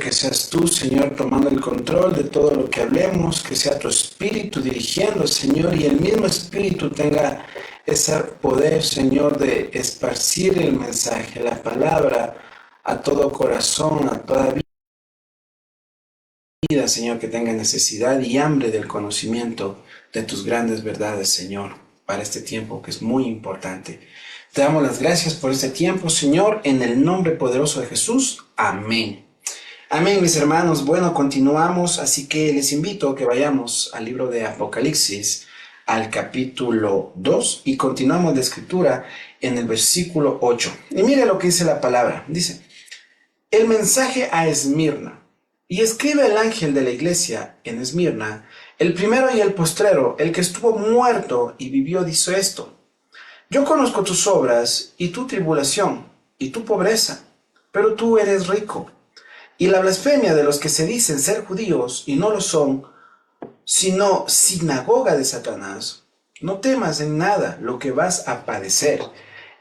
que seas tú, Señor, tomando el control de todo lo que hablemos, que sea tu Espíritu dirigiendo, Señor, y el mismo Espíritu tenga ese poder, Señor, de esparcir el mensaje, la palabra, a todo corazón, a toda vida, Señor, que tenga necesidad y hambre del conocimiento de tus grandes verdades, Señor, para este tiempo que es muy importante. Te damos las gracias por este tiempo, Señor, en el nombre poderoso de Jesús. Amén. Amén, mis hermanos. Bueno, continuamos, así que les invito a que vayamos al libro de Apocalipsis, al capítulo 2, y continuamos la escritura en el versículo 8. Y mire lo que dice la palabra. Dice: el mensaje a Esmirna. Y escribe el ángel de la iglesia en Esmirna, el primero y el postrero, el que estuvo muerto y vivió, dice esto: yo conozco tus obras y tu tribulación y tu pobreza, pero tú eres rico. Y la blasfemia de los que se dicen ser judíos y no lo son, sino sinagoga de Satanás. No temas en nada lo que vas a padecer.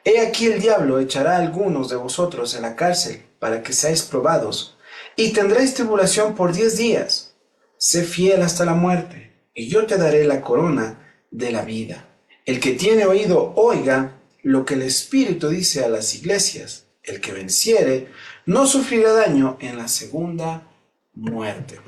He aquí el diablo echará a algunos de vosotros en la cárcel para que seáis probados, y tendréis tribulación por 10 días. Sé fiel hasta la muerte, y yo te daré la corona de la vida. El que tiene oído, oiga lo que el Espíritu dice a las iglesias. El que venciere no sufrirá daño en la segunda muerte.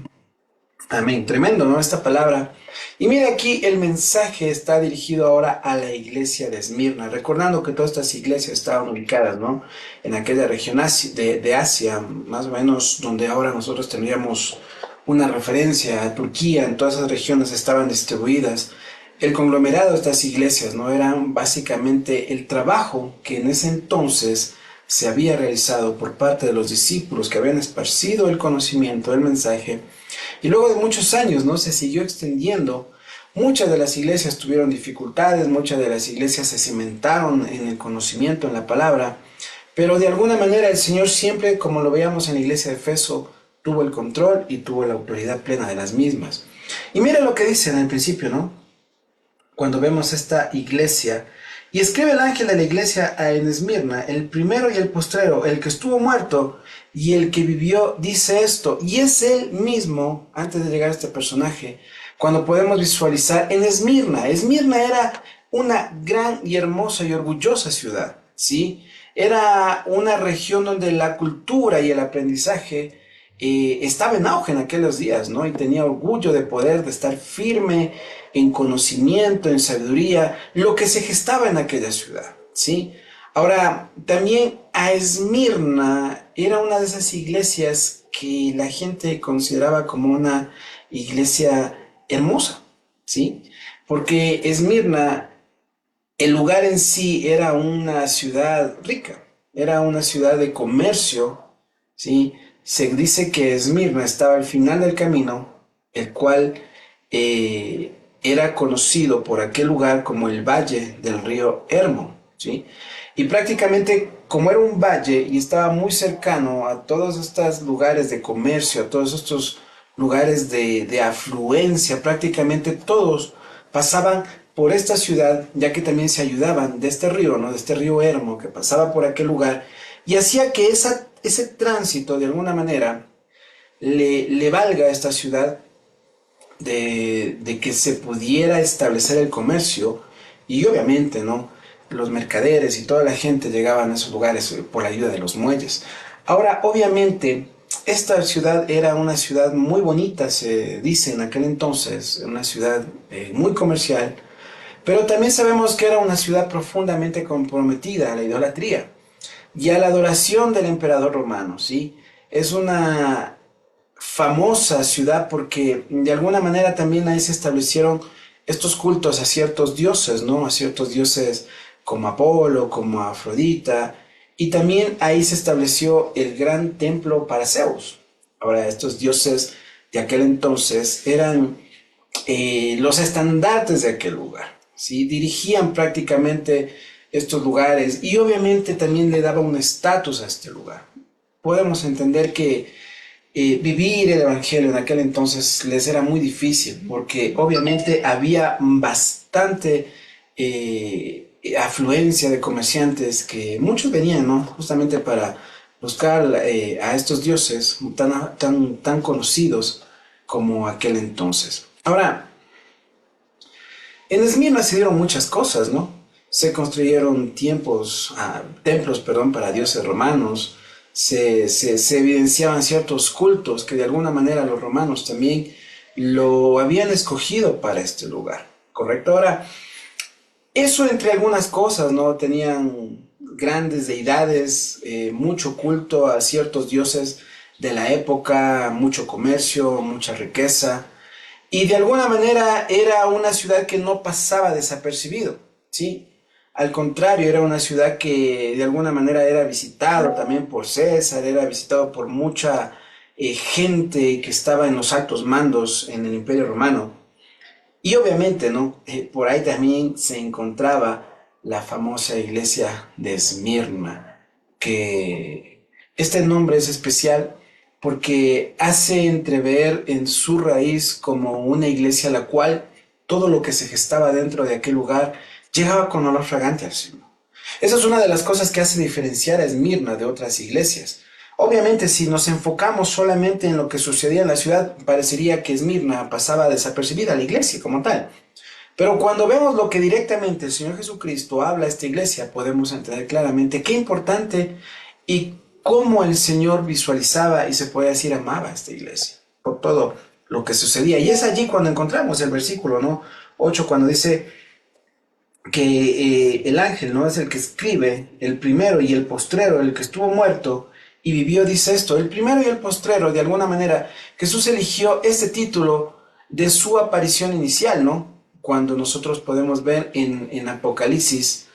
Amén. Tremendo, ¿no? Esta palabra. Y mira, aquí el mensaje está dirigido ahora a la iglesia de Esmirna, recordando que todas estas iglesias estaban ubicadas, ¿no?, en aquella región de Asia, más o menos donde ahora nosotros tendríamos una referencia a Turquía. En todas esas regiones estaban distribuidas. El conglomerado de estas iglesias, ¿no?, eran básicamente el trabajo que en ese entonces se había realizado por parte de los discípulos que habían esparcido el conocimiento, el mensaje. Y luego de muchos años, ¿no?, se siguió extendiendo. Muchas de las iglesias tuvieron dificultades, muchas de las iglesias se cimentaron en el conocimiento, en la palabra, pero de alguna manera el Señor siempre, como lo veíamos en la iglesia de Efeso, tuvo el control y tuvo la autoridad plena de las mismas. Y mira lo que dice en el principio, ¿no?, cuando vemos esta iglesia. Y escribe el ángel de la iglesia en Esmirna, el primero y el postrero, el que estuvo muerto y el que vivió, dice esto. Y es él mismo, antes de llegar a este personaje, cuando podemos visualizar en Esmirna. Esmirna era una gran y hermosa y orgullosa ciudad, ¿sí? Era una región donde la cultura y el aprendizaje estaba en auge en aquellos días, ¿no? Y tenía orgullo de poder, de estar firme en conocimiento, en sabiduría, lo que se gestaba en aquella ciudad, ¿sí? Ahora, también a Esmirna era una de esas iglesias que la gente consideraba como una iglesia hermosa, ¿sí? Porque Esmirna, el lugar en sí, era una ciudad rica, era una ciudad de comercio, ¿sí? Se dice que Esmirna estaba al final del camino, el cual era conocido por aquel lugar como el Valle del río Hermón, ¿sí? Y prácticamente, como era un valle y estaba muy cercano a todos estos lugares de comercio, a todos estos lugares de afluencia, prácticamente todos pasaban por esta ciudad, ya que también se ayudaban de este río, ¿no?, de este río Hermo que pasaba por aquel lugar, y hacía que ese tránsito de alguna manera le valga a esta ciudad de que se pudiera establecer el comercio. Y obviamente, ¿no?, los mercaderes y toda la gente llegaban a esos lugares por la ayuda de los muelles. Ahora, obviamente, esta ciudad era una ciudad muy bonita, se dice en aquel entonces, una ciudad muy comercial, pero también sabemos que era una ciudad profundamente comprometida a la idolatría y a la adoración del emperador romano, ¿sí? Es una famosa ciudad porque de alguna manera también ahí se establecieron estos cultos a ciertos dioses, ¿no?, a ciertos dioses como Apolo, como Afrodita, y también ahí se estableció el gran templo para Zeus. Ahora, estos dioses de aquel entonces eran los estandartes de aquel lugar, ¿sí? Dirigían prácticamente estos lugares y obviamente también le daba un estatus a este lugar. Podemos entender que vivir el evangelio en aquel entonces les era muy difícil porque obviamente había bastante afluencia de comerciantes que muchos venían, ¿no?, justamente para buscar a estos dioses tan conocidos como aquel entonces. Ahora, en Esmirna se dieron muchas cosas, ¿no? Se construyeron templos, perdón, para dioses romanos, se evidenciaban ciertos cultos que de alguna manera los romanos también lo habían escogido para este lugar, ¿correcto? Ahora, eso entre algunas cosas, ¿no? Tenían grandes deidades, mucho culto a ciertos dioses de la época, mucho comercio, mucha riqueza. Y de alguna manera era una ciudad que no pasaba desapercibido, ¿sí? Al contrario, era una ciudad que de alguna manera era visitado también por César, era visitado por mucha gente que estaba en los altos mandos en el Imperio Romano. Y obviamente, ¿no? Por ahí también se encontraba la famosa iglesia de Esmirna, que este nombre es especial porque hace entrever en su raíz como una iglesia a la cual todo lo que se gestaba dentro de aquel lugar llegaba con olor fragante al Señor. Esa es una de las cosas que hace diferenciar a Esmirna de otras iglesias. Obviamente, si nos enfocamos solamente en lo que sucedía en la ciudad, parecería que Esmirna pasaba desapercibida a la iglesia como tal. Pero cuando vemos lo que directamente el Señor Jesucristo habla a esta iglesia, podemos entender claramente qué importante y cómo el Señor visualizaba y se puede decir amaba a esta iglesia por todo lo que sucedía. Y es allí cuando encontramos el versículo, ¿no? 8, cuando dice que el ángel no es el que escribe, el primero y el postrero, el que estuvo muerto y vivió, dice esto, el primero y el postrero, de alguna manera, Jesús eligió este título de su aparición inicial, ¿no? Cuando nosotros podemos ver en Apocalipsis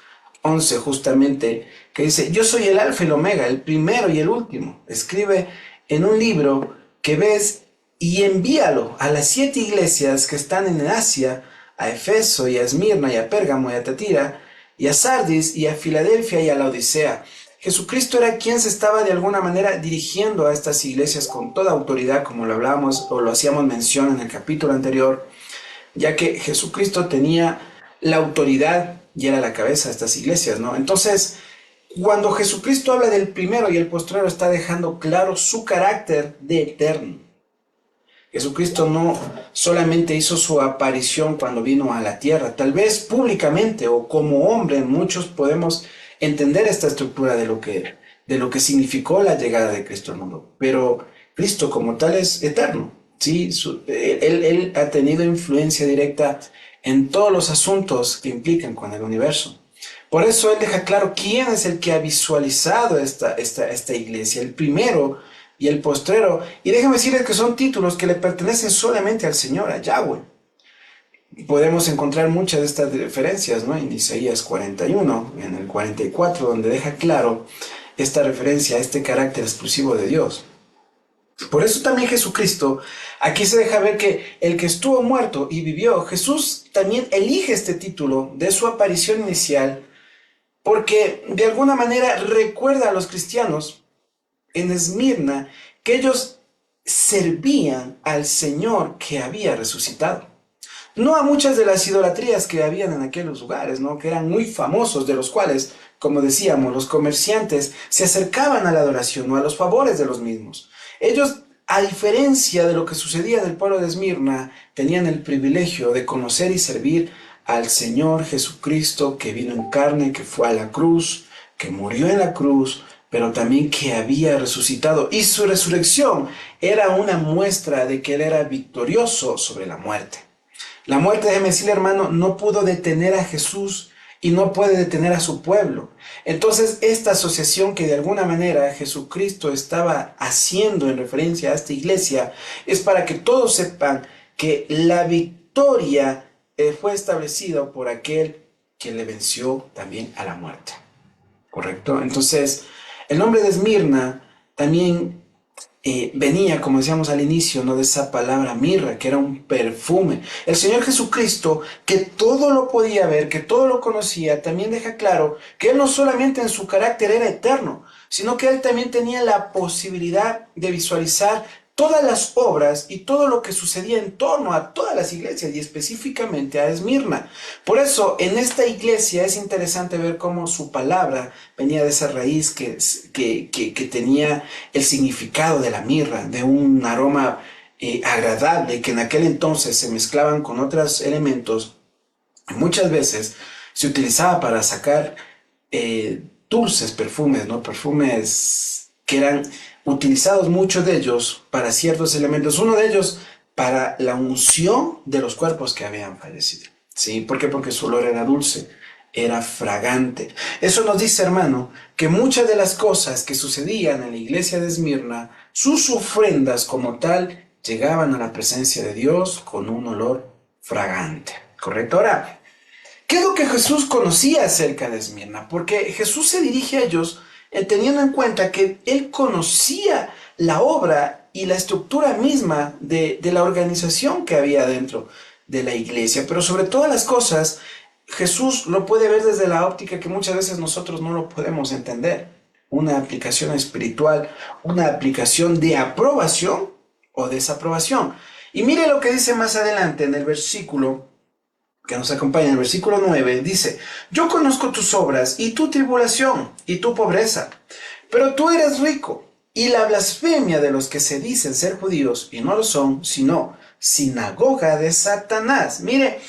11 justamente, que dice, yo soy el alfa y el omega, el primero y el último. Escribe en un libro que ves y envíalo a las 7 iglesias que están en Asia, a Efeso y a Esmirna y a Pérgamo y a Tatira y a Sardis y a Filadelfia y a la Odisea. Jesucristo era quien se estaba de alguna manera dirigiendo a estas iglesias con toda autoridad, como lo hablábamos o lo hacíamos mención en el capítulo anterior, ya que Jesucristo tenía la autoridad y era la cabeza de estas iglesias, ¿no? Entonces, cuando Jesucristo habla del primero y el postrero, está dejando claro su carácter de eterno. Jesucristo no solamente hizo su aparición cuando vino a la tierra, tal vez públicamente o como hombre, muchos podemos entender esta estructura de lo que significó la llegada de Cristo al mundo, pero Cristo como tal es eterno, ¿sí? Él ha tenido influencia directa en todos los asuntos que implican con el universo. Por eso Él deja claro quién es el que ha visualizado esta iglesia, el primero y el postrero. Y déjame decirles que son títulos que le pertenecen solamente al Señor, a Yahweh. Y podemos encontrar muchas de estas referencias, ¿no? En Isaías 41, en el 44, donde deja claro esta referencia a este carácter exclusivo de Dios. Por eso también Jesucristo, aquí se deja ver que el que estuvo muerto y vivió, Jesús también elige este título de su aparición inicial, porque de alguna manera recuerda a los cristianos en Esmirna que ellos servían al Señor que había resucitado. No a muchas de las idolatrías que habían en aquellos lugares, ¿no? Que eran muy famosos, de los cuales, como decíamos, los comerciantes se acercaban a la adoración o a los favores de los mismos. Ellos, a diferencia de lo que sucedía en el pueblo de Esmirna, tenían el privilegio de conocer y servir al Señor Jesucristo, que vino en carne, que fue a la cruz, que murió en la cruz, pero también que había resucitado. Y su resurrección era una muestra de que Él era victorioso sobre la muerte. La muerte, déjeme decirle, hermano, no pudo detener a Jesús y no puede detener a su pueblo. Entonces, esta asociación que de alguna manera Jesucristo estaba haciendo en referencia a esta iglesia es para que todos sepan que la victoria fue establecida por aquel que le venció también a la muerte. ¿Correcto? Entonces, el nombre de Esmirna también venía, como decíamos al inicio, ¿no? De esa palabra mirra, que era un perfume. El Señor Jesucristo, que todo lo podía ver, que todo lo conocía, también deja claro que Él no solamente en su carácter era eterno, sino que Él también tenía la posibilidad de visualizar todas las obras y todo lo que sucedía en torno a todas las iglesias y específicamente a Esmirna. Por eso, en esta iglesia es interesante ver cómo su palabra venía de esa raíz que tenía el significado de la mirra, de un aroma agradable que en aquel entonces se mezclaban con otros elementos. Muchas veces se utilizaba para sacar dulces perfumes, ¿no? Perfumes que eran utilizados, muchos de ellos, para ciertos elementos. Uno de ellos para la unción de los cuerpos que habían fallecido. ¿Sí? ¿Por qué? Porque su olor era dulce, era fragante. Eso nos dice, hermano, que muchas de las cosas que sucedían en la iglesia de Esmirna, sus ofrendas como tal, llegaban a la presencia de Dios con un olor fragante. ¿Correcto? Ahora, ¿qué es lo que Jesús conocía acerca de Esmirna? Porque Jesús se dirige a ellos teniendo en cuenta que Él conocía la obra y la estructura misma de la organización que había dentro de la iglesia. Pero sobre todas las cosas, Jesús lo puede ver desde la óptica que muchas veces nosotros no lo podemos entender. Una aplicación espiritual, una aplicación de aprobación o desaprobación. Y mire lo que dice más adelante en el versículo que nos acompaña, en el versículo 9, dice: yo conozco tus obras y tu tribulación y tu pobreza, pero tú eres rico, y la blasfemia de los que se dicen ser judíos y no lo son, sino sinagoga de Satanás. Mire,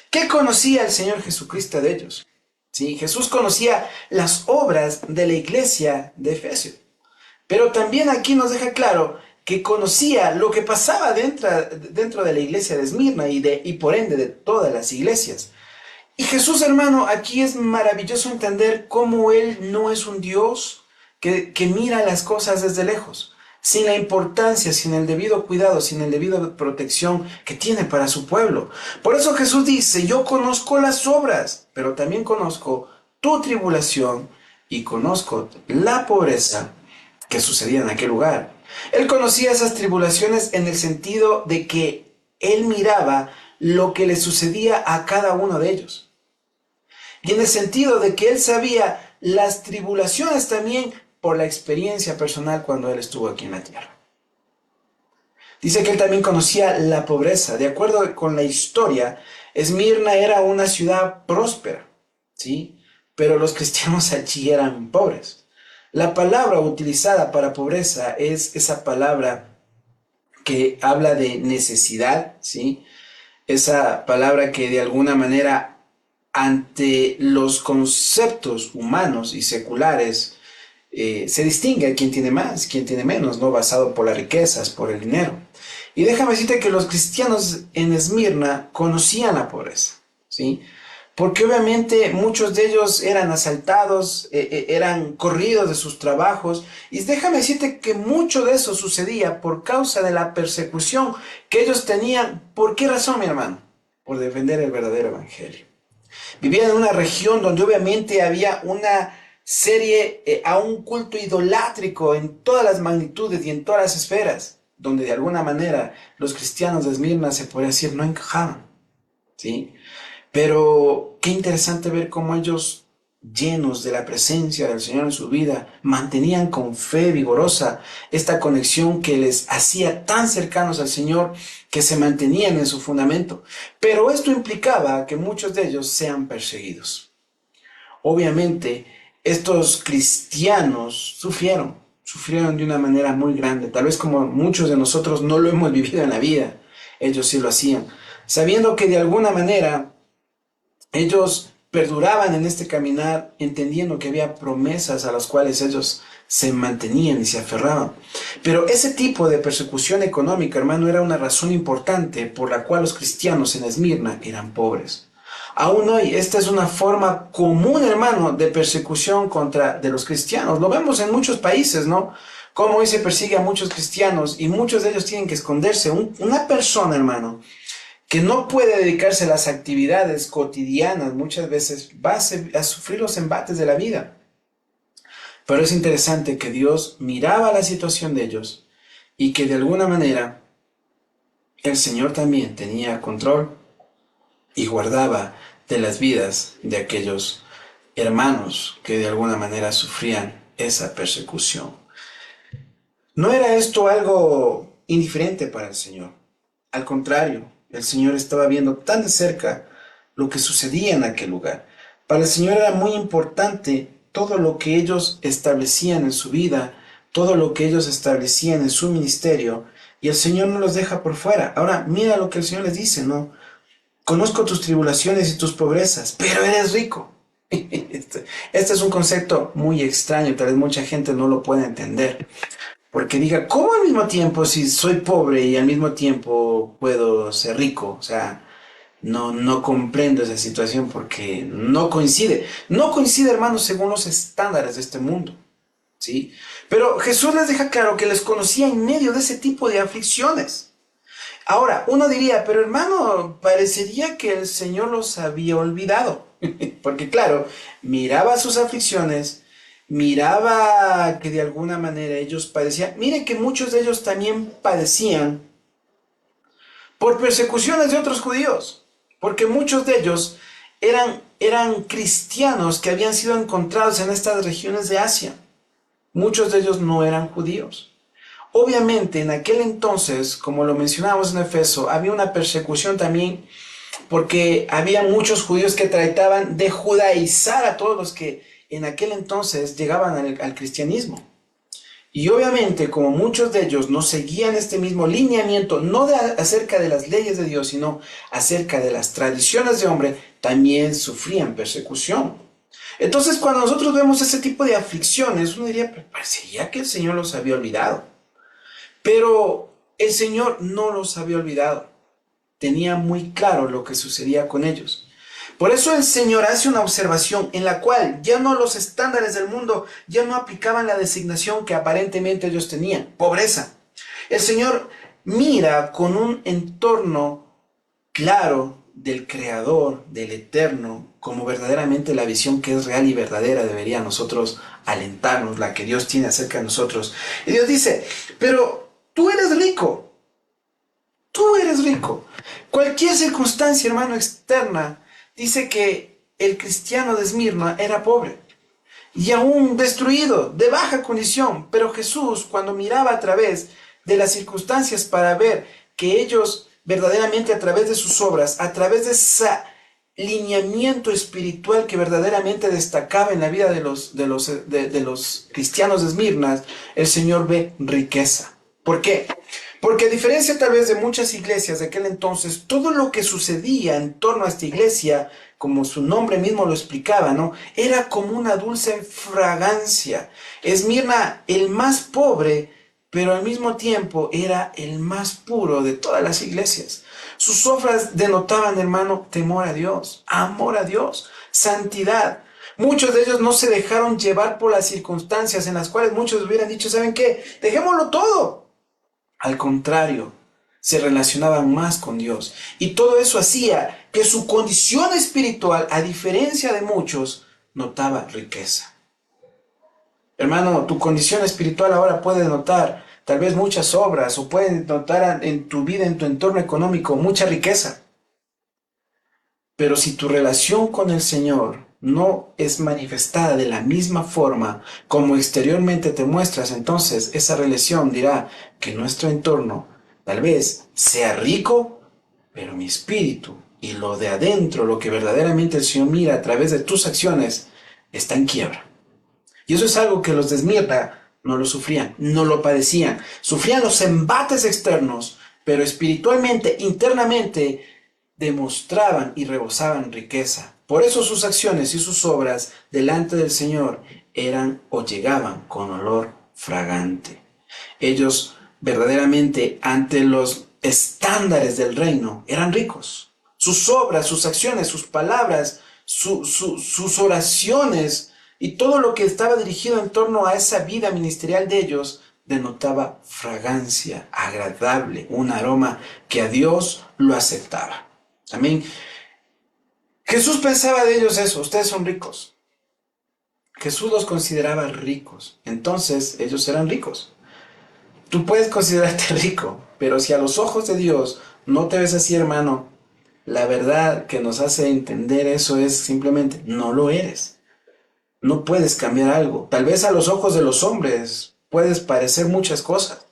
¿qué conocía el Señor Jesucristo de ellos? Sí, Jesús conocía las obras de la iglesia de Efesios, pero también aquí nos deja claro que conocía lo que pasaba dentro de la iglesia de Esmirna y por ende de todas las iglesias. Y Jesús, hermano, aquí es maravilloso entender cómo Él no es un Dios que mira las cosas desde lejos, sin la importancia, sin el debido cuidado, sin el debido protección que tiene para su pueblo. Por eso Jesús dice: yo conozco las obras, pero también conozco tu tribulación y conozco la pobreza que sucedía en aquel lugar. Él conocía esas tribulaciones en el sentido de que Él miraba lo que le sucedía a cada uno de ellos. Y en el sentido de que Él sabía las tribulaciones también por la experiencia personal cuando Él estuvo aquí en la tierra. Dice que Él también conocía la pobreza. De acuerdo con la historia, Esmirna era una ciudad próspera, ¿sí? Pero los cristianos allí eran pobres. La palabra utilizada para pobreza es esa palabra que habla de necesidad, ¿sí? Esa palabra que de alguna manera, ante los conceptos humanos y seculares, se distingue a quién tiene más, quién tiene menos, ¿no? Basado por las riquezas, por el dinero. Y déjame decirte que los cristianos en Esmirna conocían la pobreza, ¿sí? Porque obviamente muchos de ellos eran asaltados, eran corridos de sus trabajos. Y déjame decirte que mucho de eso sucedía por causa de la persecución que ellos tenían. ¿Por qué razón, mi hermano? Por defender el verdadero evangelio. Vivían en una región donde obviamente había una serie, a un culto idolátrico en todas las magnitudes y en todas las esferas, donde de alguna manera los cristianos de Esmirna, se podría decir, no encajaban, ¿sí? Pero qué interesante ver cómo ellos, llenos de la presencia del Señor en su vida, mantenían con fe vigorosa esta conexión que les hacía tan cercanos al Señor, que se mantenían en su fundamento. Pero esto implicaba que muchos de ellos sean perseguidos. Obviamente, estos cristianos sufrieron de una manera muy grande, tal vez como muchos de nosotros no lo hemos vivido en la vida. Ellos sí lo hacían, sabiendo que de alguna manera ellos perduraban en este caminar, entendiendo que había promesas a las cuales ellos se mantenían y se aferraban. Pero ese tipo de persecución económica, hermano, era una razón importante por la cual los cristianos en Esmirna eran pobres. Aún hoy, esta es una forma común, hermano, de persecución de los cristianos. Lo vemos en muchos países, ¿no? Cómo hoy se persigue a muchos cristianos y muchos de ellos tienen que esconderse. Una persona, hermano, que no puede dedicarse a las actividades cotidianas, muchas veces va a sufrir los embates de la vida. Pero es interesante que Dios miraba la situación de ellos y que de alguna manera el Señor también tenía control y guardaba de las vidas de aquellos hermanos que de alguna manera sufrían esa persecución. ¿No era esto algo indiferente para el Señor. Al contrario, el Señor estaba viendo tan de cerca lo que sucedía en aquel lugar. Para el Señor era muy importante todo lo que ellos establecían en su vida, todo lo que ellos establecían en su ministerio, y el Señor no los deja por fuera. Ahora, mira lo que el Señor les dice, ¿no? Conozco tus tribulaciones y tus pobrezas, pero eres rico. Este es un concepto muy extraño, tal vez mucha gente no lo pueda entender. Porque diga, ¿cómo al mismo tiempo si soy pobre y al mismo tiempo puedo ser rico? O sea, no comprendo esa situación porque no coincide. No coincide, hermanos, según los estándares de este mundo, ¿sí? Pero Jesús les deja claro que les conocía en medio de ese tipo de aflicciones. Ahora, uno diría, pero hermano, parecería que el Señor los había olvidado. Porque claro, miraba sus aflicciones, miraba que de alguna manera ellos padecían. Mire que muchos de ellos también padecían por persecuciones de otros judíos. Porque muchos de ellos eran cristianos que habían sido encontrados en estas regiones de Asia. Muchos de ellos no eran judíos. Obviamente, en aquel entonces, como lo mencionábamos en Efeso, había una persecución también porque había muchos judíos que trataban de judaizar a todos los que en aquel entonces llegaban al cristianismo. Y obviamente, como muchos de ellos no seguían este mismo lineamiento, no acerca de las leyes de Dios, sino acerca de las tradiciones de hombre, también sufrían persecución. Entonces, cuando nosotros vemos ese tipo de aflicciones, uno diría, pero parecería que el Señor los había olvidado. Pero el Señor no los había olvidado. Tenía muy claro lo que sucedía con ellos. Por eso el Señor hace una observación en la cual ya no los estándares del mundo ya no aplicaban la designación que aparentemente ellos tenían, pobreza. El Señor mira con un entorno claro del Creador, del Eterno, como verdaderamente la visión que es real y verdadera debería a nosotros alentarnos, la que Dios tiene acerca de nosotros. Y Dios dice, pero tú eres rico. Tú eres rico. Cualquier circunstancia, hermano, externa, dice que el cristiano de Esmirna era pobre y aún destruido, de baja condición. Pero Jesús, cuando miraba a través de las circunstancias para ver que ellos verdaderamente a través de sus obras, a través de ese lineamiento espiritual que verdaderamente destacaba en la vida de los cristianos de Esmirna, el Señor ve riqueza. ¿Por qué? Porque a diferencia tal vez de muchas iglesias de aquel entonces, todo lo que sucedía en torno a esta iglesia, como su nombre mismo lo explicaba, ¿no? Era como una dulce fragancia. Esmirna, el más pobre, pero al mismo tiempo era el más puro de todas las iglesias. Sus obras denotaban, hermano, temor a Dios, amor a Dios, santidad. Muchos de ellos no se dejaron llevar por las circunstancias en las cuales muchos hubieran dicho, ¿saben qué? Dejémoslo todo. Al contrario, se relacionaban más con Dios. Y todo eso hacía que su condición espiritual, a diferencia de muchos, notaba riqueza. Hermano, tu condición espiritual ahora puede notar tal vez muchas obras o puede notar en tu vida, en tu entorno económico, mucha riqueza. Pero si tu relación con el Señor no es manifestada de la misma forma como exteriormente te muestras, entonces esa relación dirá que nuestro entorno tal vez sea rico, pero mi espíritu y lo de adentro, lo que verdaderamente el Señor mira a través de tus acciones, está en quiebra. Y eso es algo que los de Esmirna no lo sufrían, no lo padecían. Sufrían los embates externos, pero espiritualmente, internamente, demostraban y rebosaban riqueza. Por eso sus acciones y sus obras delante del Señor eran o llegaban con olor fragante. Ellos verdaderamente ante los estándares del reino eran ricos. Sus obras, sus acciones, sus palabras, sus oraciones y todo lo que estaba dirigido en torno a esa vida ministerial de ellos denotaba fragancia agradable, un aroma que a Dios lo aceptaba. Amén. Jesús pensaba de ellos eso, ustedes son ricos. Jesús los consideraba ricos, entonces ellos eran ricos. Tú puedes considerarte rico, pero si a los ojos de Dios no te ves así, hermano, la verdad que nos hace entender eso es simplemente no lo eres. No puedes cambiar algo. Tal vez a los ojos de los hombres puedes parecer muchas cosas.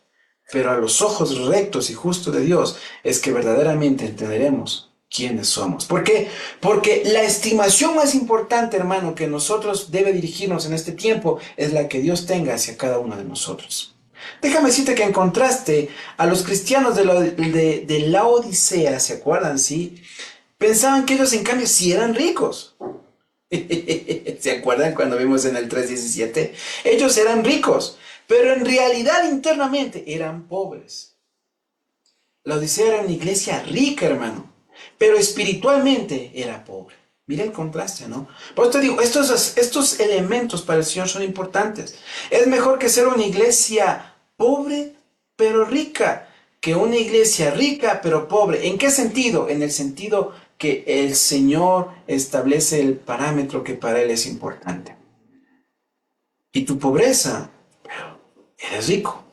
pero a los ojos rectos y justos de Dios es que verdaderamente entenderemos quiénes somos. ¿Por qué? Porque la estimación más importante, hermano, que nosotros debe dirigirnos en este tiempo es la que Dios tenga hacia cada uno de nosotros. Déjame decirte que en contraste a los cristianos de la Odisea, ¿se acuerdan? Sí, pensaban que ellos en cambio sí eran ricos. ¿Se acuerdan cuando vimos en el 3:17? Ellos eran ricos, pero en realidad internamente eran pobres. La Odisea era una iglesia rica, hermano, pero espiritualmente era pobre. Mira el contraste, ¿no? Por eso te digo, estos elementos para el Señor son importantes. Es mejor que ser una iglesia pobre, pero rica, que una iglesia rica, pero pobre. ¿En qué sentido? En el sentido que el Señor establece el parámetro que para Él es importante. Y tu pobreza, pero eres rico.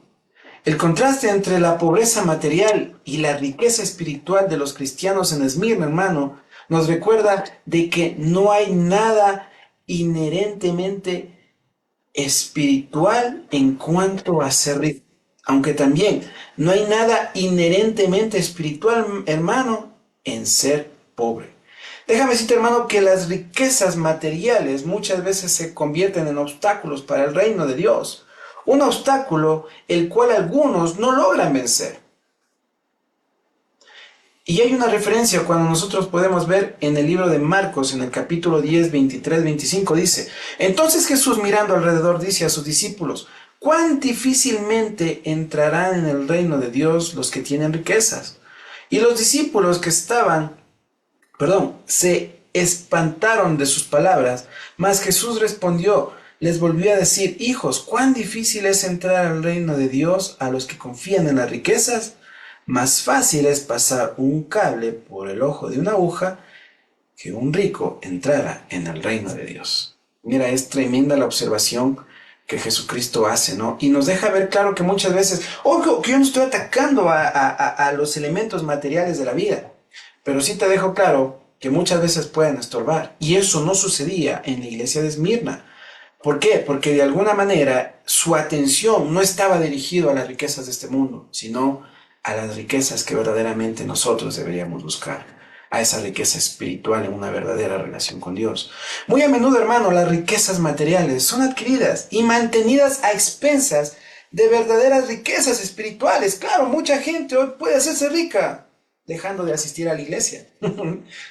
El contraste entre la pobreza material y la riqueza espiritual de los cristianos en Esmirna, hermano, nos recuerda de que no hay nada inherentemente espiritual en cuanto a ser rico. Aunque también no hay nada inherentemente espiritual, hermano, en ser pobre. Déjame decirte, hermano, que las riquezas materiales muchas veces se convierten en obstáculos para el reino de Dios. Un obstáculo el cual algunos no logran vencer. Y hay una referencia cuando nosotros podemos ver en el libro de Marcos, en el capítulo 10, 23, 25, dice: entonces Jesús, mirando alrededor, dice a sus discípulos: cuán difícilmente entrarán en el reino de Dios los que tienen riquezas. Y los discípulos que se espantaron de sus palabras, mas Jesús respondió, les volvió a decir: hijos, cuán difícil es entrar al reino de Dios a los que confían en las riquezas. Más fácil es pasar un cable por el ojo de una aguja que un rico entrara en el reino de Dios. Mira, es tremenda la observación que Jesucristo hace, ¿no? Y nos deja ver claro que muchas veces, que yo no estoy atacando a los elementos materiales de la vida, pero sí te dejo claro que muchas veces pueden estorbar. Y eso no sucedía en la iglesia de Esmirna. ¿Por qué? Porque de alguna manera su atención no estaba dirigido a las riquezas de este mundo, sino a las riquezas que verdaderamente nosotros deberíamos buscar, a esa riqueza espiritual en una verdadera relación con Dios. Muy a menudo, hermano, las riquezas materiales son adquiridas y mantenidas a expensas de verdaderas riquezas espirituales. Claro, mucha gente hoy puede hacerse rica dejando de asistir a la iglesia,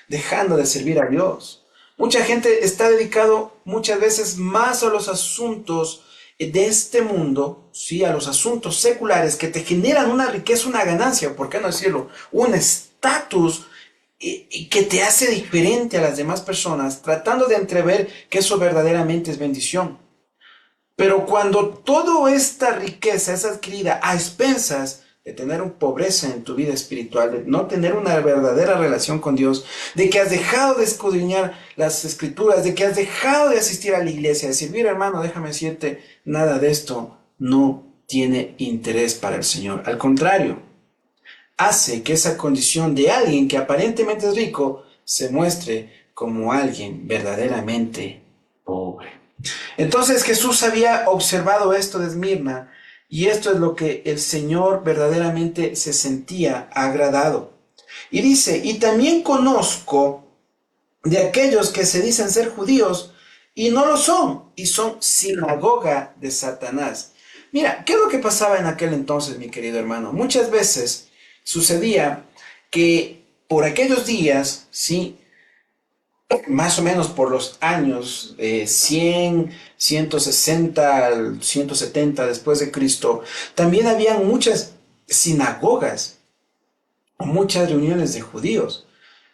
dejando de servir a Dios. Mucha gente está dedicado muchas veces más a los asuntos de este mundo, sí, a los asuntos seculares que te generan una riqueza, una ganancia, ¿por qué no decirlo? Un estatus que te hace diferente a las demás personas, tratando de entrever que eso verdaderamente es bendición. Pero cuando toda esta riqueza es adquirida a expensas de tener una pobreza en tu vida espiritual, de no tener una verdadera relación con Dios, de que has dejado de escudriñar las escrituras, de que has dejado de asistir a la iglesia, de servir, hermano, déjame decirte, nada de esto no tiene interés para el Señor. Al contrario, hace que esa condición de alguien que aparentemente es rico se muestre como alguien verdaderamente pobre. Entonces Jesús había observado esto de Esmirna, y esto es lo que el Señor verdaderamente se sentía agradado. Y dice: y también conozco de aquellos que se dicen ser judíos y no lo son, y son sinagoga de Satanás. Mira, ¿qué es lo que pasaba en aquel entonces, mi querido hermano? Muchas veces sucedía que por aquellos días, sí, más o menos por los años 100, 160, 170 después de Cristo, también habían muchas sinagogas, muchas reuniones de judíos.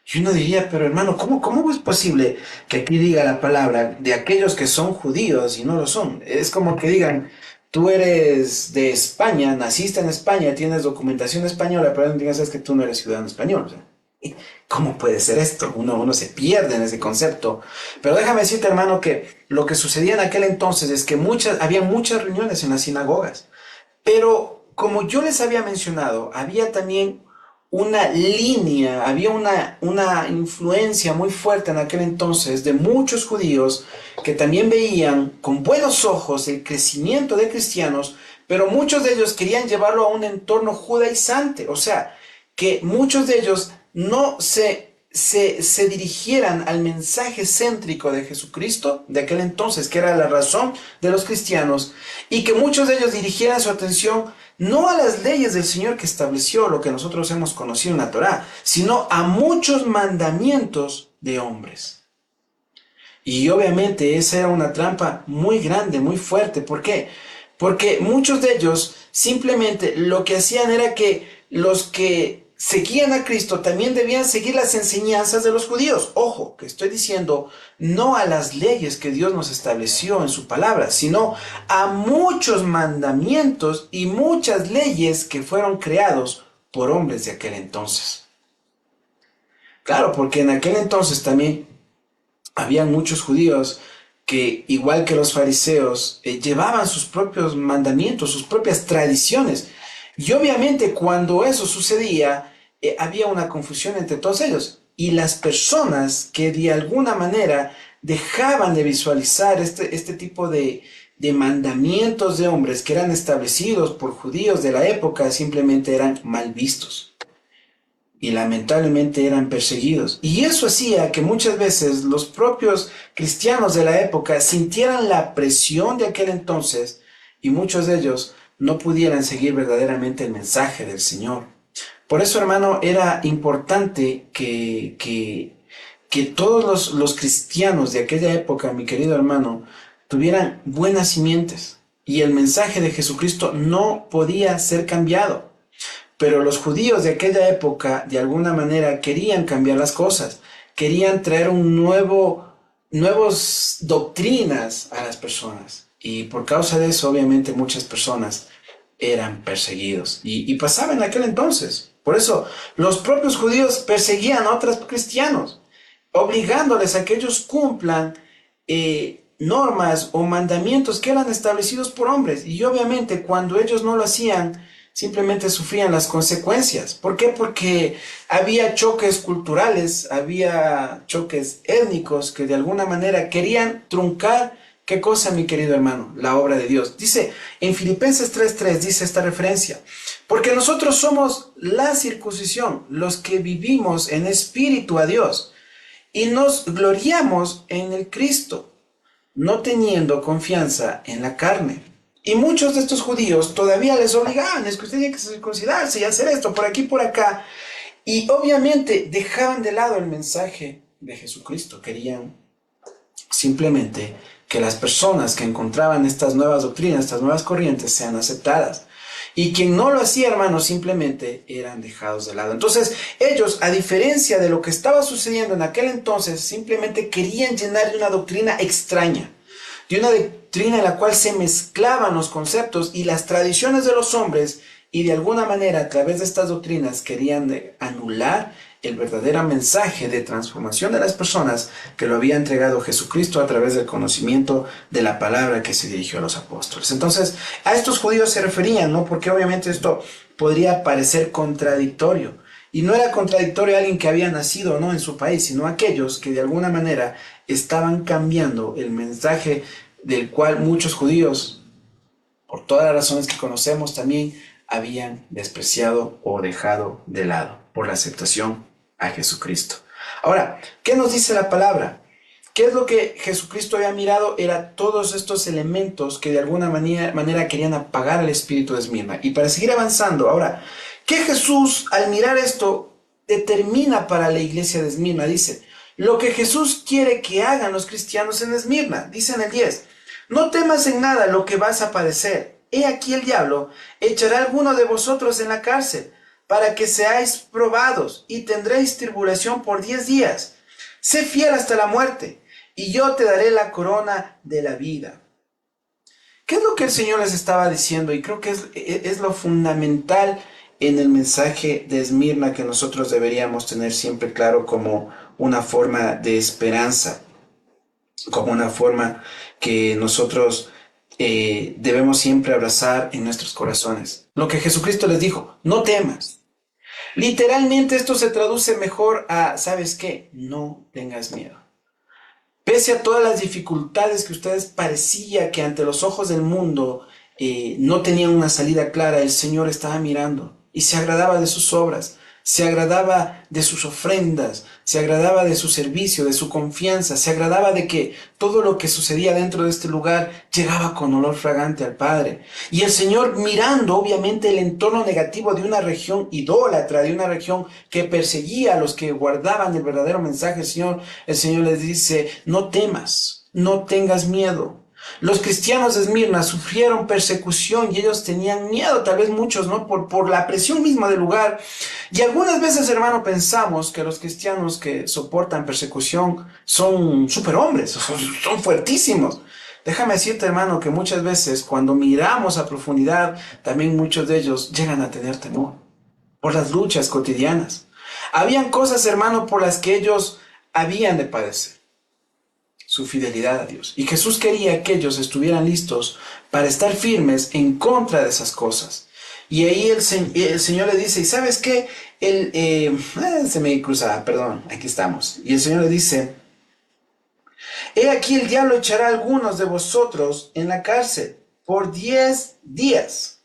Y uno diría, pero hermano, ¿cómo es posible que aquí diga la palabra de aquellos que son judíos y no lo son? Es como que digan, tú eres de España, naciste en España, tienes documentación española, pero no digas que tú no eres ciudadano español. O sea, ¿cómo puede ser esto? Uno se pierde en ese concepto. Pero déjame decirte, hermano, que lo que sucedía en aquel entonces es que había muchas reuniones en las sinagogas. Pero como yo les había mencionado, había también una línea, había una influencia muy fuerte en aquel entonces de muchos judíos que también veían con buenos ojos el crecimiento de cristianos, pero muchos de ellos querían llevarlo a un entorno judaizante, o sea, que muchos de ellos no se dirigieran al mensaje céntrico de Jesucristo de aquel entonces, que era la razón de los cristianos, y que muchos de ellos dirigieran su atención no a las leyes del Señor que estableció lo que nosotros hemos conocido en la Torá, sino a muchos mandamientos de hombres. Y obviamente esa era una trampa muy grande, muy fuerte. ¿Por qué? Porque muchos de ellos simplemente lo que hacían era que los que seguían a Cristo también debían seguir las enseñanzas de los judíos. Ojo, que estoy diciendo no a las leyes que Dios nos estableció en su palabra, sino a muchos mandamientos y muchas leyes que fueron creados por hombres de aquel entonces. Claro, porque en aquel entonces también había muchos judíos que, igual que los fariseos, llevaban sus propios mandamientos, sus propias tradiciones. Y obviamente cuando eso sucedía, había una confusión entre todos ellos. Y las personas que de alguna manera dejaban de visualizar este tipo de mandamientos de hombres que eran establecidos por judíos de la época, simplemente eran mal vistos y lamentablemente eran perseguidos. Y eso hacía que muchas veces los propios cristianos de la época sintieran la presión de aquel entonces y muchos de ellos no pudieran seguir verdaderamente el mensaje del Señor. Por eso, hermano, era importante que todos los cristianos de aquella época, mi querido hermano, tuvieran buenas simientes y el mensaje de Jesucristo no podía ser cambiado. Pero los judíos de aquella época, de alguna manera, querían cambiar las cosas, querían traer nuevas doctrinas a las personas. Y por causa de eso, obviamente, muchas personas eran perseguidos. Y pasaba en aquel entonces. Por eso, los propios judíos perseguían a otros cristianos, obligándoles a que ellos cumplan normas o mandamientos que eran establecidos por hombres. Y obviamente, cuando ellos no lo hacían, simplemente sufrían las consecuencias. ¿Por qué? Porque había choques culturales, había choques étnicos que de alguna manera querían truncar, ¿qué cosa, mi querido hermano? La obra de Dios. Dice, en Filipenses 3:3 dice esta referencia, porque nosotros somos la circuncisión, los que vivimos en espíritu a Dios, y nos gloriamos en el Cristo, no teniendo confianza en la carne. Y muchos de estos judíos todavía les obligaban, es que usted tiene que circuncidarse y hacer esto por aquí y por acá. Y obviamente dejaban de lado el mensaje de Jesucristo. Querían simplemente que las personas que encontraban estas nuevas doctrinas, estas nuevas corrientes, sean aceptadas. Y quien no lo hacía, hermano, simplemente eran dejados de lado. Entonces, ellos, a diferencia de lo que estaba sucediendo en aquel entonces, simplemente querían llenar de una doctrina extraña, de una doctrina en la cual se mezclaban los conceptos y las tradiciones de los hombres, y de alguna manera a través de estas doctrinas querían anular el verdadero mensaje de transformación de las personas que lo había entregado Jesucristo a través del conocimiento de la palabra que se dirigió a los apóstoles. Entonces, a estos judíos se referían, ¿no? Porque obviamente esto podría parecer contradictorio. Y no era contradictorio a alguien que había nacido no en su país, sino a aquellos que de alguna manera estaban cambiando el mensaje del cual muchos judíos, por todas las razones que conocemos, también habían despreciado o dejado de lado por la aceptación a Jesucristo. Ahora, ¿qué nos dice la palabra? ¿Qué es lo que Jesucristo había mirado? Era todos estos elementos que de alguna manera querían apagar el espíritu de Esmirna. Y para seguir avanzando, ahora, ¿qué Jesús al mirar esto determina para la iglesia de Esmirna? Dice, lo que Jesús quiere que hagan los cristianos en Esmirna. Dice en el 10, no temas en nada lo que vas a padecer. He aquí el diablo echará a alguno de vosotros en la cárcel, para que seáis probados, y tendréis tribulación por 10 días. Sé fiel hasta la muerte, y yo te daré la corona de la vida. ¿Qué es lo que el Señor les estaba diciendo? Y creo que es lo fundamental en el mensaje de Esmirna que nosotros deberíamos tener siempre claro como una forma de esperanza, como una forma que nosotros debemos siempre abrazar en nuestros corazones. Lo que Jesucristo les dijo, no temas. Literalmente esto se traduce mejor a, ¿sabes qué? No tengas miedo. Pese a todas las dificultades que ustedes parecía que ante los ojos del mundo no tenían una salida clara, el Señor estaba mirando y se agradaba de sus obras, se agradaba de sus ofrendas, se agradaba de su servicio, de su confianza, se agradaba de que todo lo que sucedía dentro de este lugar llegaba con olor fragante al Padre. Y el Señor, mirando obviamente el entorno negativo de una región idólatra, de una región que perseguía a los que guardaban el verdadero mensaje, el Señor les dice: no temas, no tengas miedo. Los cristianos de Esmirna sufrieron persecución y ellos tenían miedo, tal vez muchos, ¿no? Por la presión misma del lugar. Y algunas veces, hermano, pensamos que los cristianos que soportan persecución son superhombres, son fuertísimos. Déjame decirte, hermano, que muchas veces cuando miramos a profundidad, también muchos de ellos llegan a tener temor por las luchas cotidianas. Habían cosas, hermano, por las que ellos habían de padecer. Su fidelidad a Dios. Y Jesús quería que ellos estuvieran listos para estar firmes en contra de esas cosas. Y ahí el Señor le dice: ¿y sabes qué? Se me cruzaba, perdón, aquí estamos. Y el Señor le dice: he aquí el diablo echará a algunos de vosotros en la cárcel por 10 días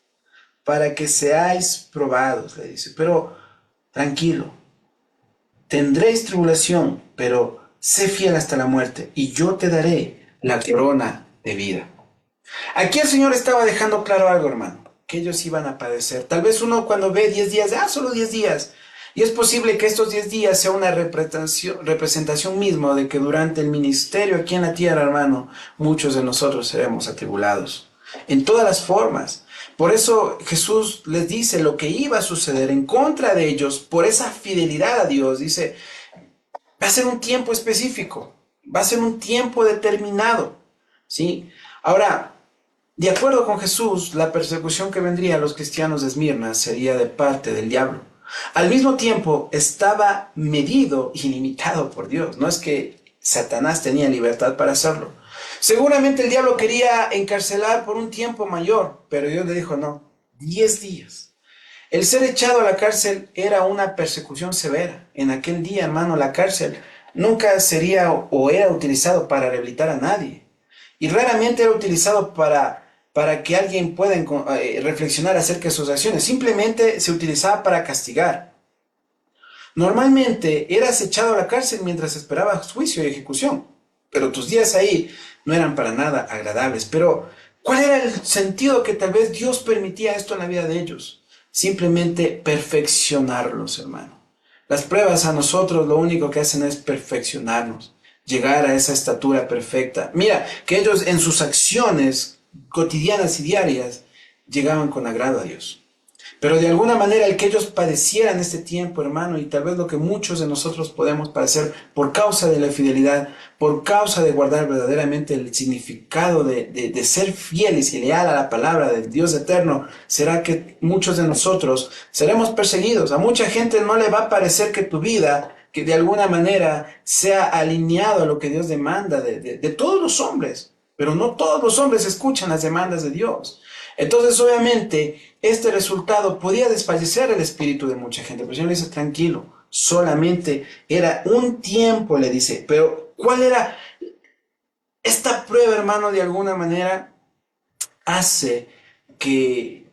para que seáis probados, le dice. Pero tranquilo, tendréis tribulación, pero sé fiel hasta la muerte, y yo te daré la corona de vida. Aquí el Señor estaba dejando claro algo, hermano, que ellos iban a padecer. Tal vez uno cuando ve 10 días, solo 10 días. Y es posible que estos 10 días sea una representación misma de que durante el ministerio aquí en la tierra, hermano, muchos de nosotros seremos atribulados. En todas las formas. Por eso Jesús les dice lo que iba a suceder en contra de ellos por esa fidelidad a Dios. Dice: va a ser un tiempo específico, va a ser un tiempo determinado, ¿sí? Ahora, de acuerdo con Jesús, la persecución que vendría a los cristianos de Esmirna sería de parte del diablo. Al mismo tiempo, estaba medido y limitado por Dios. No es que Satanás tenía libertad para hacerlo. Seguramente el diablo quería encarcelar por un tiempo mayor, pero Dios le dijo: no, 10 días. El ser echado a la cárcel era una persecución severa. En aquel día, hermano, la cárcel nunca sería o era utilizado para rehabilitar a nadie. Y raramente era utilizado para que alguien pueda reflexionar acerca de sus acciones. Simplemente se utilizaba para castigar. Normalmente eras echado a la cárcel mientras esperabas juicio y ejecución. Pero tus días ahí no eran para nada agradables. Pero, ¿cuál era el sentido que tal vez Dios permitía esto en la vida de ellos? Simplemente perfeccionarlos, hermano. Las pruebas a nosotros lo único que hacen es perfeccionarnos, llegar a esa estatura perfecta. Mira, que ellos en sus acciones cotidianas y diarias llegaban con agrado a Dios. Pero de alguna manera el que ellos padecieran este tiempo, hermano, y tal vez lo que muchos de nosotros podemos padecer por causa de la fidelidad, por causa de guardar verdaderamente el significado de ser fieles y leal a la palabra del Dios eterno, será que muchos de nosotros seremos perseguidos. A mucha gente no le va a parecer que tu vida, que de alguna manera sea alineado a lo que Dios demanda de todos los hombres, pero no todos los hombres escuchan las demandas de Dios. Entonces, obviamente, este resultado podía desfallecer el espíritu de mucha gente. Pero el Señor le dice: tranquilo, solamente era un tiempo, le dice. Pero, ¿cuál era? Esta prueba, hermano, de alguna manera hace que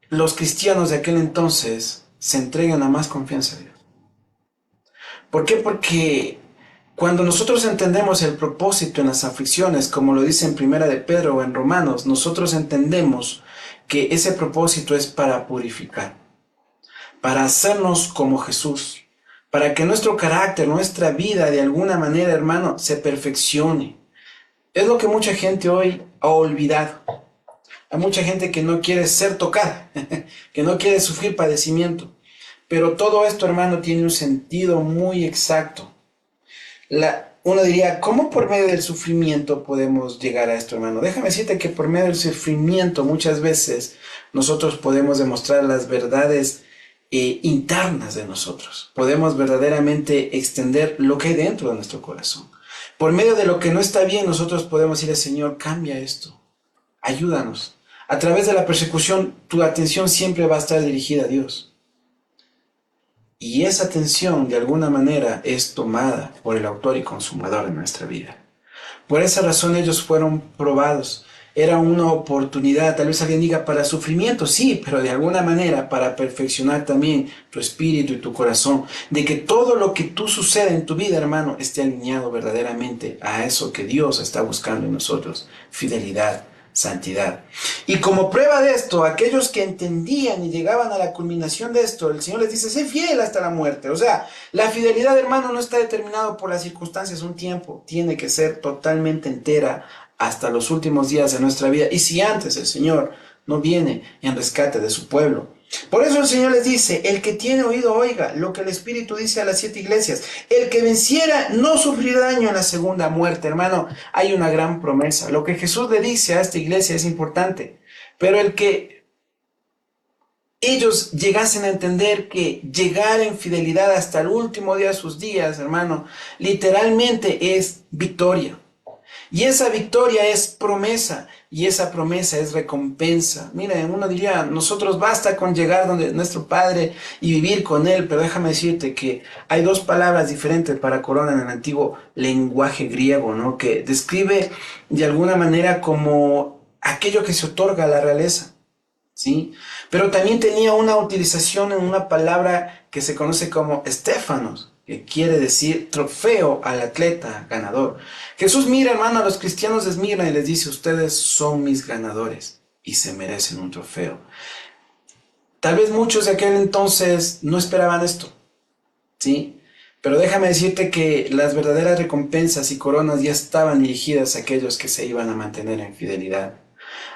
los cristianos de aquel entonces se entreguen a más confianza a Dios. ¿Por qué? Porque cuando nosotros entendemos el propósito en las aflicciones, como lo dice en Primera de Pedro o en Romanos, nosotros entendemos que ese propósito es para purificar, para hacernos como Jesús, para que nuestro carácter, nuestra vida, de alguna manera, hermano, se perfeccione. Es lo que mucha gente hoy ha olvidado. Hay mucha gente que no quiere ser tocada, que no quiere sufrir padecimiento. Pero todo esto, hermano, tiene un sentido muy exacto. Uno diría: ¿cómo por medio del sufrimiento podemos llegar a esto, hermano? Déjame decirte que por medio del sufrimiento muchas veces nosotros podemos demostrar las verdades internas de nosotros. Podemos verdaderamente extender lo que hay dentro de nuestro corazón. Por medio de lo que no está bien, nosotros podemos decir: Señor, cambia esto, ayúdanos. A través de la persecución, tu atención siempre va a estar dirigida a Dios. Y esa atención, de alguna manera, es tomada por el autor y consumador de nuestra vida. Por esa razón ellos fueron probados. era una oportunidad, tal vez alguien diga para sufrimiento, sí, pero de alguna manera para perfeccionar también tu espíritu y tu corazón, de que todo lo que tú sucede en tu vida, hermano, esté alineado verdaderamente a eso que Dios está buscando en nosotros, fidelidad, santidad. Y como prueba de esto, aquellos que entendían y llegaban a la culminación de esto, el Señor les dice, sé fiel hasta la muerte. O sea, la fidelidad, hermano, no está determinado por las circunstancias, un tiempo, tiene que ser totalmente entera hasta los últimos días de nuestra vida. Y si antes el Señor no viene en rescate de su pueblo. Por eso el Señor les dice, el que tiene oído oiga lo que el Espíritu dice a las 7 iglesias. El que venciera no sufrirá daño en la segunda muerte. Hermano, hay una gran promesa. Lo que Jesús le dice a esta iglesia es importante. Pero el que ellos llegasen a entender que llegar en fidelidad hasta el último día de sus días, hermano, literalmente es victoria. Y esa victoria es promesa, y esa promesa es recompensa. Miren, uno diría, nosotros basta con llegar donde nuestro Padre y vivir con Él, pero déjame decirte que hay dos palabras diferentes para corona en el antiguo lenguaje griego, ¿no? Que describe de alguna manera como aquello que se otorga a la realeza, ¿sí? Pero también tenía una utilización en una palabra que se conoce como estéfanos, que quiere decir trofeo al atleta ganador. Jesús mira, hermano, a los cristianos les mira y les dice, ustedes son mis ganadores y se merecen un trofeo. Tal vez muchos de aquel entonces no esperaban esto, ¿sí? Pero déjame decirte que las verdaderas recompensas y coronas ya estaban dirigidas a aquellos que se iban a mantener en fidelidad.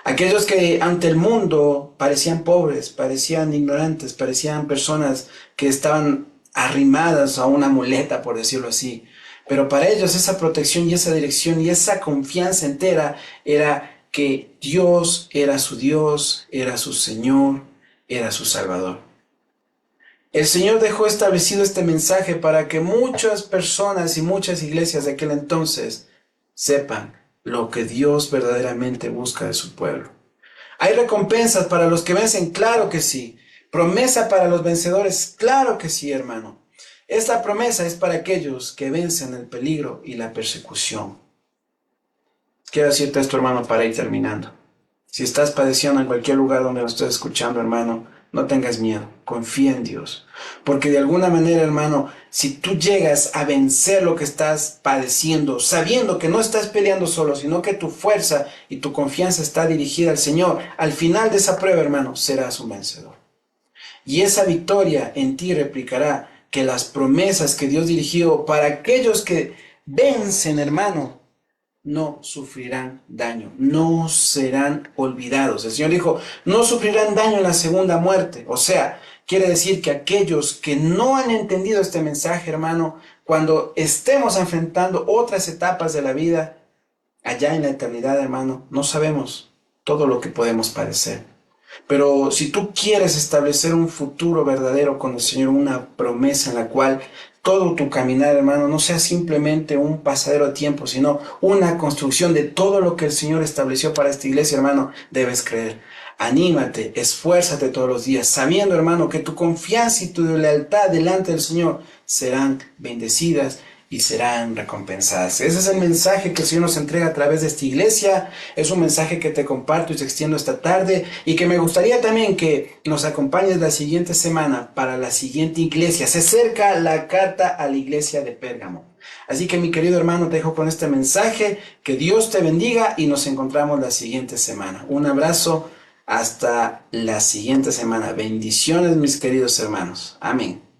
Aquellos que ante el mundo parecían pobres, parecían ignorantes, parecían personas que estaban arrimadas a una muleta, por decirlo así. Pero para ellos esa protección y esa dirección y esa confianza entera era que Dios era su Señor, era su Salvador. El Señor dejó establecido este mensaje para que muchas personas y muchas iglesias de aquel entonces sepan lo que Dios verdaderamente busca de su pueblo. ¿Hay recompensas para los que vencen? Claro que sí. ¿Promesa para los vencedores? Claro que sí, hermano. Esta promesa es para aquellos que vencen el peligro y la persecución. Quiero decirte esto, hermano, para ir terminando. Si estás padeciendo en cualquier lugar donde lo estés escuchando, hermano, no tengas miedo, confía en Dios. Porque de alguna manera, hermano, si tú llegas a vencer lo que estás padeciendo, sabiendo que no estás peleando solo, sino que tu fuerza y tu confianza está dirigida al Señor, al final de esa prueba, hermano, serás un vencedor. Y esa victoria en ti replicará que las promesas que Dios dirigió para aquellos que vencen, hermano, no sufrirán daño, no serán olvidados. El Señor dijo, no sufrirán daño en la segunda muerte. O sea, quiere decir que aquellos que no han entendido este mensaje, hermano, cuando estemos enfrentando otras etapas de la vida, allá en la eternidad, hermano, no sabemos todo lo que podemos padecer. Pero si tú quieres establecer un futuro verdadero con el Señor, una promesa en la cual todo tu caminar, hermano, no sea simplemente un pasadero de tiempo, sino una construcción de todo lo que el Señor estableció para esta iglesia, hermano, debes creer. Anímate, esfuérzate todos los días, sabiendo, hermano, que tu confianza y tu lealtad delante del Señor serán bendecidas y serán recompensadas. Ese es el mensaje que el Señor nos entrega a través de esta iglesia. Es un mensaje que te comparto y te extiendo esta tarde y que me gustaría también que nos acompañes la siguiente semana para la siguiente iglesia. Se acerca la carta a la iglesia de Pérgamo. Así que mi querido hermano, te dejo con este mensaje. Que Dios te bendiga y nos encontramos la siguiente semana. Un abrazo hasta la siguiente semana. Bendiciones, mis queridos hermanos. Amén.